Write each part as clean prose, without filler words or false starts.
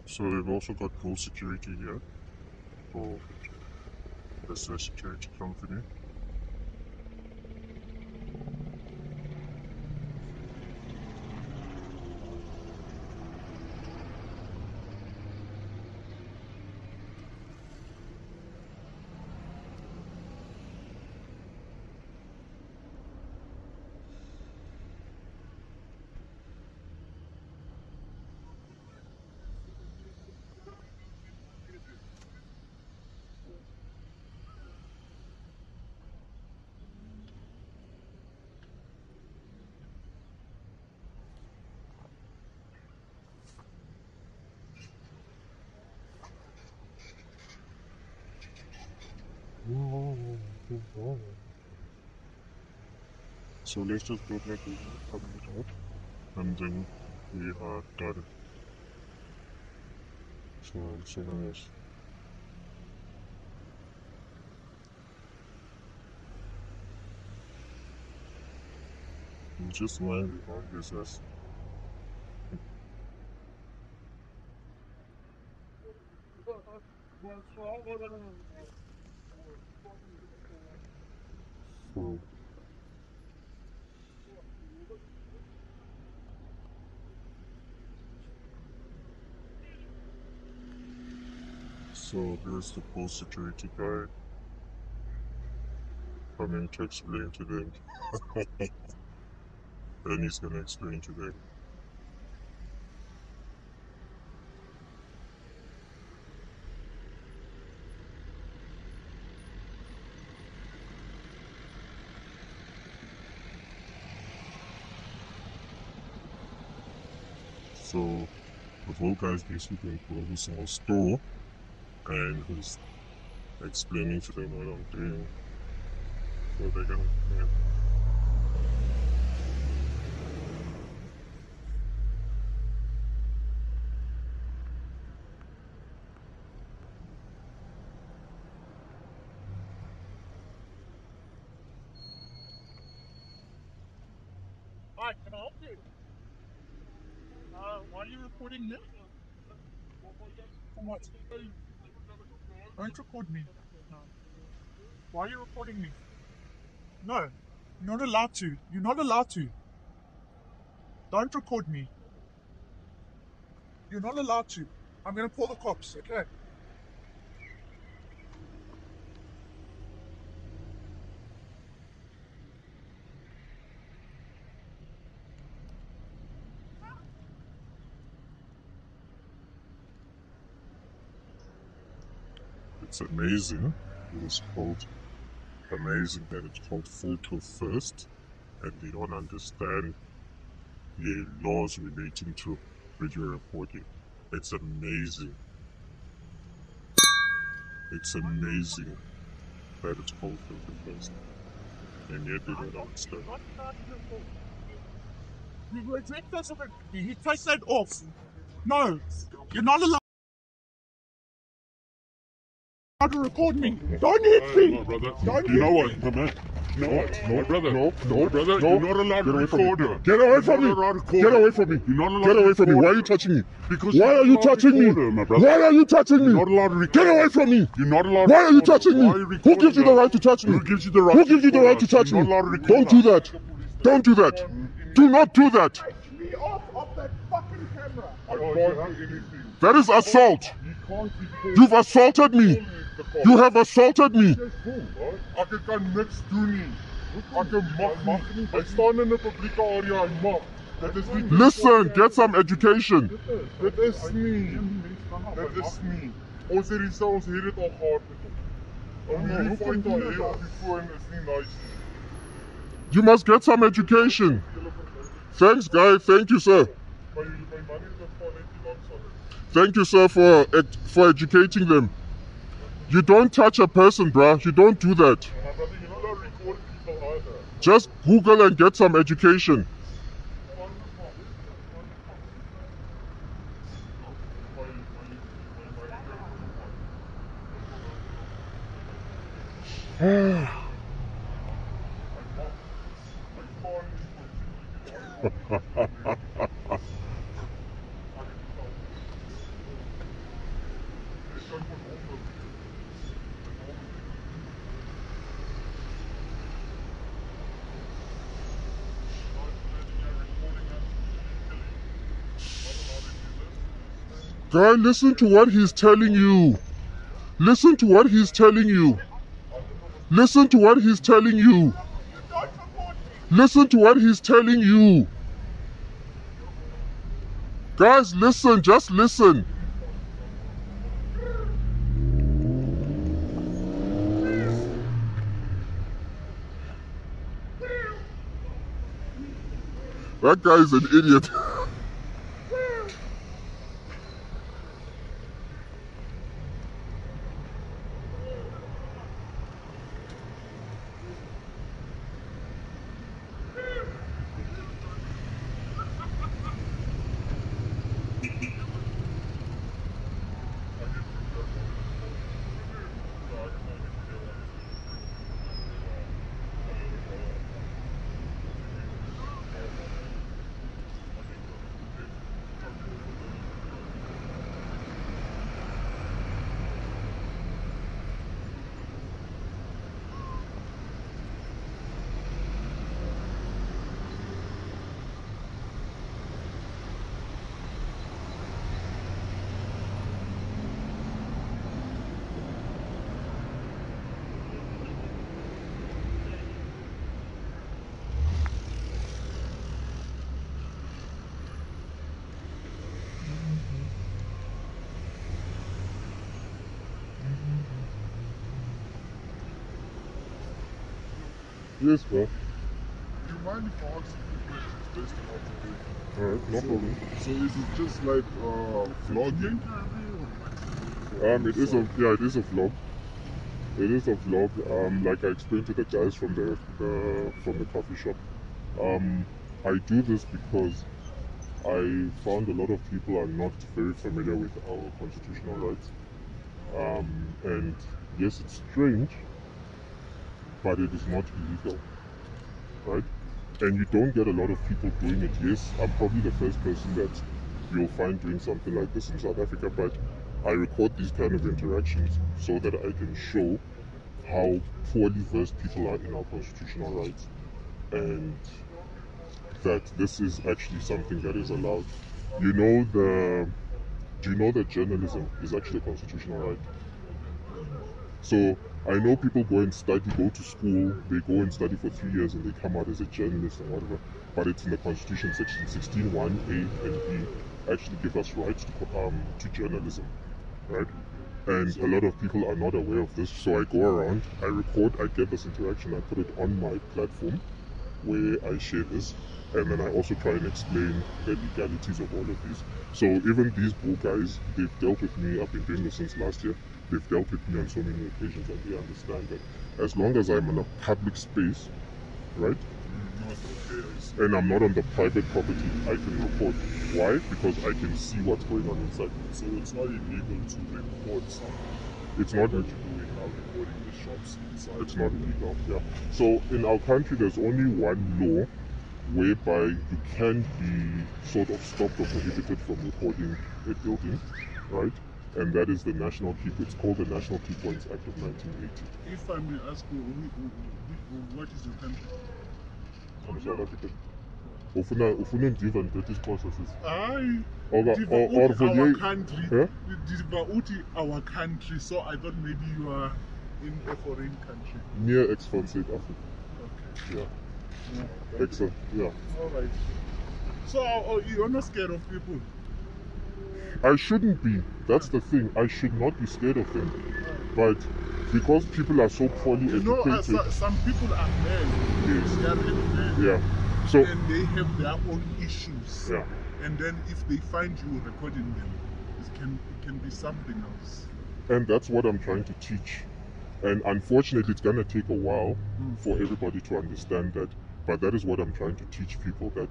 So they've also got full security here for this security company. So let's just go back and come it out, and then we are done. So nice. Just mind all this as so here's the post security guy coming to explain to them. And he's gonna explain to them. So the whole guy's basically going to some store and he's explaining to them what I'm doing. So they're gonna Hi, can I help you? Why are you recording me? For what? Don't record me. No. Why are you recording me? No, you're not allowed to. You're not allowed to. Don't record me. You're not allowed to. I'm gonna call the cops, okay? It's amazing. It's called amazing that it's called photo first, and they don't understand the laws relating to video recording. It's amazing. It's amazing that it's called photo first, and yet they don't understand. He takes that off. No, you're not allowed to record me. Don't hit me. No, brother. Don't You know hit what? me. No, brother. No, brother. You're not allowed to record her. Get away from me! Get away from me! You're not allowed Get away to from me! record Why are her. you touching me? Because Why are you touching me? Why are you touching You're me? not allowed to record. Get away from me! You're not allowed. Why are you touching me? Why are you Who recording gives you the her? right to touch me? Who gives you the right? Who gives you the right to record touch her? me? You're not allowed to record Don't do her. that! Don't do that! Do not do that! Take me off that fucking camera. I can't do anything. That is assault! You can't record. You've assaulted me! You have assaulted me! Ek kan niks doen nie. Ek mag nie. Ek staan in 'n publieke area en mag. That is me. Listen, get some education. Dit is nie. Dit is nie. Ons het ons het dit al gehad met hom. Om hierdie fout te hê op die foon is nie nice. You must get some education. Thanks, guy. Thank you, sir. My man is net net langsaam. Thank you, sir, for educating them. You don't touch a person, bruh. You don't do that. My brother, you don't record people either. Just Google and get some education. Guy, listen to what he's telling you. Listen to what he's telling you. Listen to what he's telling you. Listen to what he's telling you. Guys, listen, just listen. That guy is an idiot. Yes, bro. Do you mind if I ask you questions based on what you do? Alright, no problem. So is it just like vlogging? It is a vlog. It is a vlog. Like I explained to the guys from the coffee shop. I do this because I found a lot of people are not very familiar with our constitutional rights. And yes, it's strange, but it is not illegal, right? And you don't get a lot of people doing it. Yes, I'm probably the first person that you'll find doing something like this in South Africa, but I record these kind of interactions so that I can show how poorly versed people are in our constitutional rights, and that this is actually something that is allowed. Do you know that journalism is actually a constitutional right? So I know people go to school, they go and study for 3 years and they come out as a journalist and whatever, but it's in the Constitution, section 16(1)(a) and (b) actually give us rights to journalism, right? And a lot of people are not aware of this, so I go around, I record, I get this interaction, I put it on my platform where I share this, and then I also try and explain the legalities of all of these. So even these bull guys, they've dealt with me, I've been doing this since last year, they've dealt with me on so many occasions, and they understand that as long as I'm in a public space, right, and I'm not on the private property, I can record. Why? Because I can see what's going on inside. So it's not illegal to record something. It's not. What you're doing now, recording the shops inside. It's not illegal, yeah. So in our country, there's only one law whereby you can be sort of stopped or prohibited from recording a building, right? And that is the National Key. It's called the National Key Points Act of 1980. If I may ask you, what is your country? I'm South African. Ufuna different British processes. I Or our country. Huh? Our country. So I thought maybe you are in a foreign country. Near ex from South Africa. Okay. Yeah. Excellent. Yeah. All right. So you're not scared of people? I shouldn't be. That's the thing. I should not be scared of them. But because people are so poorly educated, some people are men. Yes. They are really men. Yeah. So And they have their own issues. yeah. And then if they find you recording them, it can be something else. And that's what I'm trying to teach. And unfortunately, it's gonna take a while for everybody to understand that. But that is what I'm trying to teach people, that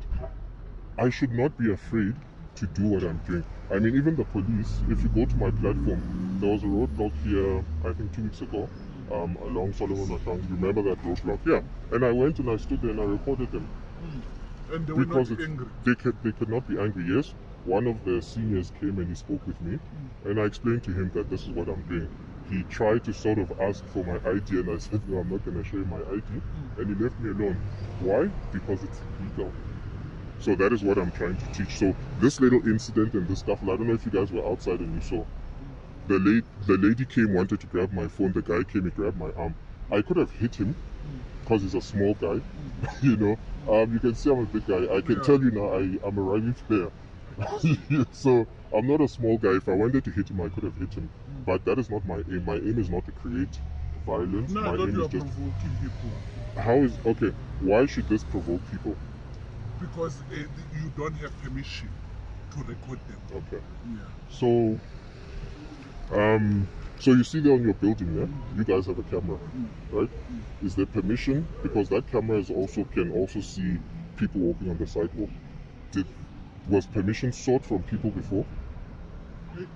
I should not be afraid to do what I'm doing. I mean, even the police, if you go to my platform, there was a roadblock here, I think 2 weeks ago, along Solomon account. Remember that roadblock? Yeah. And I went and I stood there and I reported them. And they were Because not angry. they could not be angry. Yes, one of the seniors came and he spoke with me, and I explained to him that this is what I'm doing. He tried to sort of ask for my ID, and I said, no, I'm not going to show you my ID, and he left me alone. Why? Because it's illegal. So that is what I'm trying to teach. So this little incident and this stuff, I don't know if you guys were outside and you saw. The lady came, wanted to grab my phone. The guy came and grabbed my arm. I could have hit him because he's a small guy. You know, you can see I'm a big guy. I can tell you now, I'm a rugby player. So I'm not a small guy. If I wanted to hit him, I could have hit him. But that is not my aim. My aim is not to create violence. No, my I thought aim you is are just provoking people. how is okay. Why should this provoke people? Because you don't have permission to record them. Okay. Yeah. So you see there on your building there, you guys have a camera, right? Is there permission? Because that camera can also see people walking on the sidewalk. Was permission sought from people before?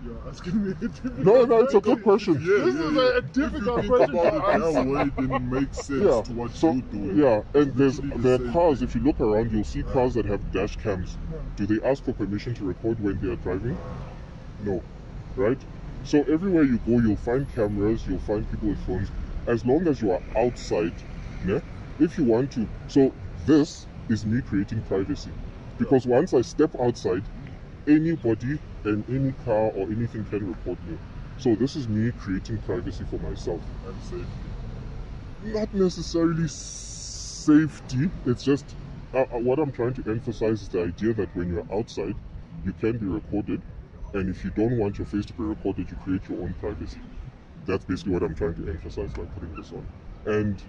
You're asking me. No, it's a good question. This is a difficult question to answer. That way didn't make sense to what so, you're doing. Yeah, and there are same cars, if you look around, you'll see cars that have dash cams. Do they ask for permission to record when they are driving? No, right? So everywhere you go, you'll find cameras, you'll find people with phones. As long as you are outside, yeah, if you want to. So this is me creating privacy. Because once I step outside, anybody and any car or anything can report me. So this is me creating privacy for myself. And safe. Not necessarily safety, it's just what I'm trying to emphasize is the idea that when you're outside, you can be recorded, and if you don't want your face to be recorded, you create your own privacy. That's basically what I'm trying to emphasize by putting this on. And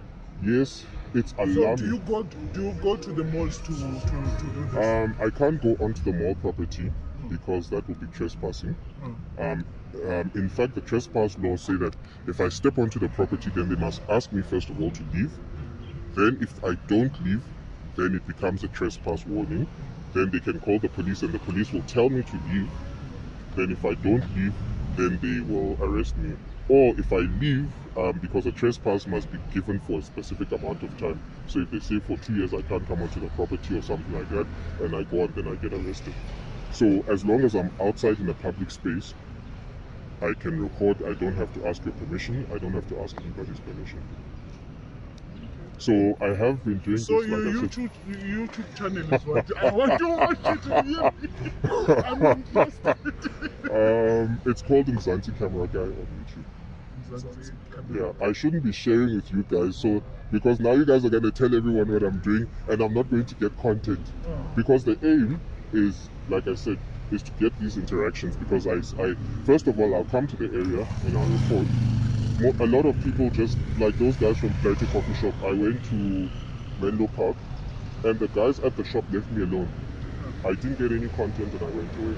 yes, it's alarming. So do you go to the malls to do this? I can't go onto the mall property because that would be trespassing. In fact, the trespass laws say that if I step onto the property, then they must ask me first of all to leave. Then if I don't leave, then it becomes a trespass warning. Then they can call the police and the police will tell me to leave. Then if I don't leave, then they will arrest me. Or if I leave, because a trespass must be given for a specific amount of time. So if they say for 2 years I can't come onto the property or something like that, and I go on, then I get arrested. So as long as I'm outside in a public space, I can record. I don't have to ask your permission. I don't have to ask anybody's permission. So I have been doing So this like your I said. YouTube channel is what I want to watch it to hear. I'm interested. It's called Mzansi Camera Guy on YouTube. Yeah, I shouldn't be sharing with you guys, so because now you guys are going to tell everyone what I'm doing, and I'm not going to get content. Because the aim is, like I said, is to get these interactions. Because I first of all, I'll come to the area and I'll report. A lot of people, just like those guys from Firelighter Coffee Shop, I went to Elardus Park, and the guys at the shop left me alone. I didn't get any content and I went away,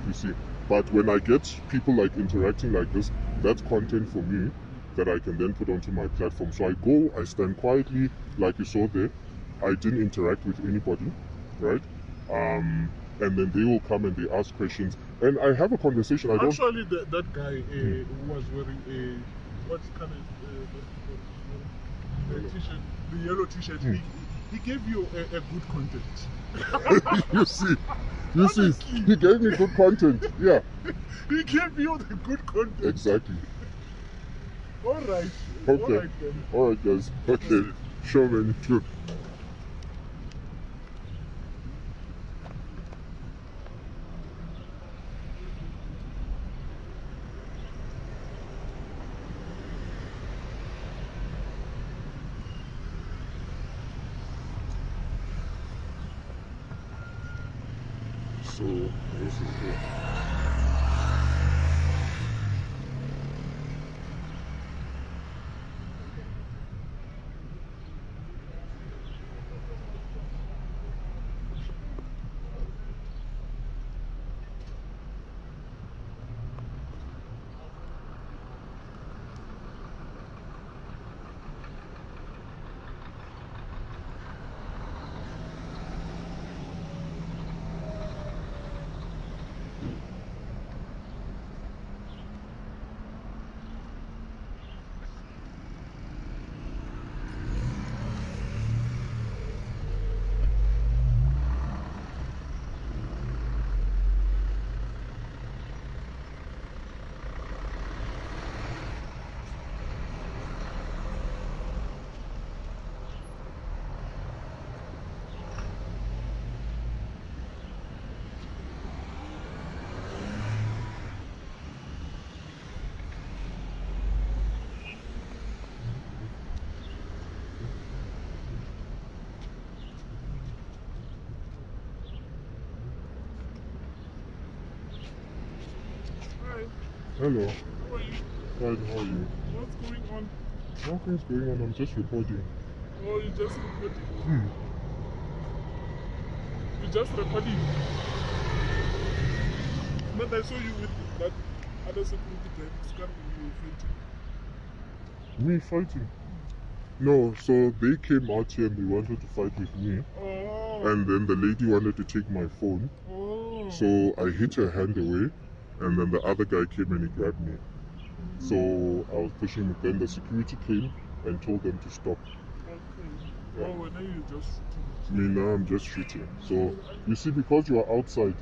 you see. But when I get people like interacting like this, that's content for me that I can then put onto my platform. So I go, I stand quietly, like you saw there. I didn't interact with anybody, right? And then they will come and they ask questions, and I have a conversation. Actually, that guy who was wearing a what kind of t-shirt, the yellow t-shirt. He gave you a good content. you see, he gave me good content. Yeah, he gave you the good content. Exactly. All right. Okay. All right, guys. Okay. Show me too. So this is it. Hello. How are you? Fine, how are you? What's going on? Nothing's going on, I'm just reporting. Oh, you just recording? Hmm. You just recording? But I saw you with that other security guy scamming you fighting. Me fighting? No, so they came out here and they wanted to fight with me. Oh. And then the lady wanted to take my phone. Oh. So I hit her hand away. And then the other guy came and he grabbed me. So I was pushing him. Then the security came and told them to stop. Okay. Yeah. Oh, well, now you just shooting. Me now I'm just shooting. So you see, because you are outside,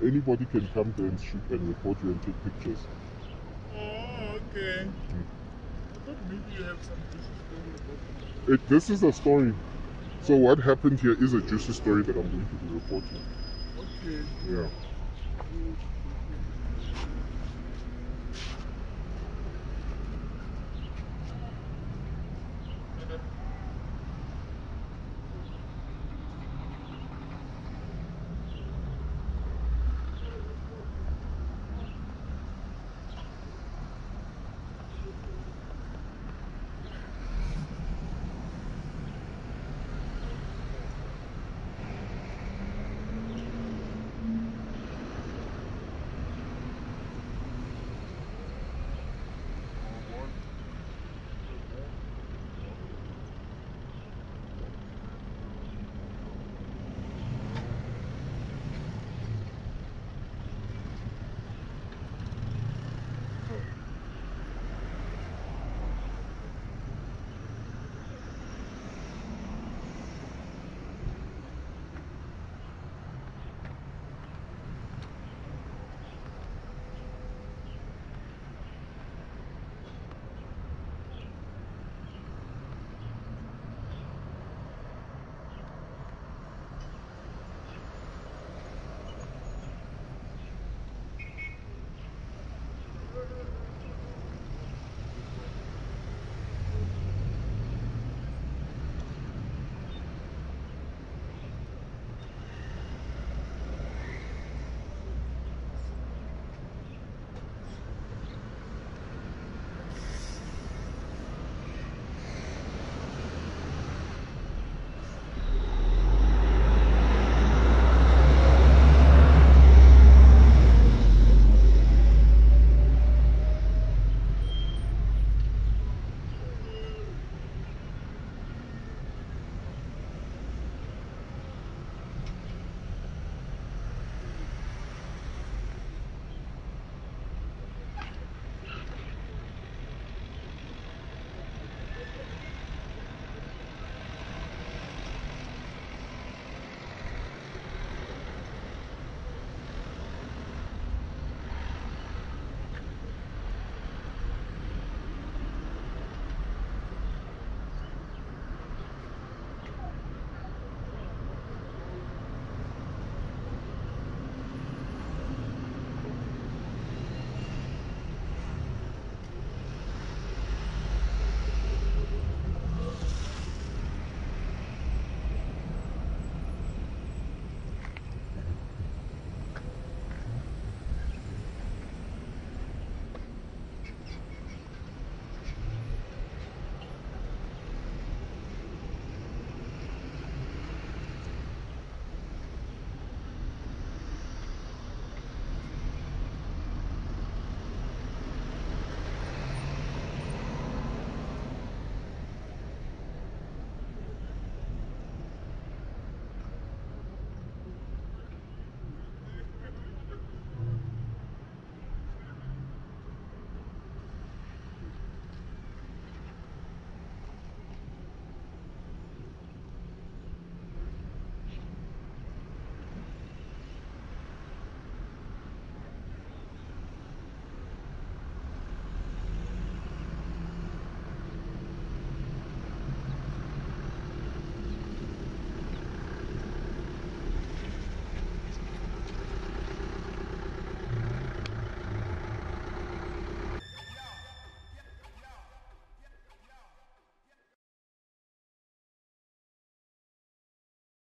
anybody can come there and shoot and report you and take pictures. Oh, okay. I thought maybe you have some juicy story about it. This is a story. So what happened here is a juicy story that I'm going to be reporting. Okay. Yeah.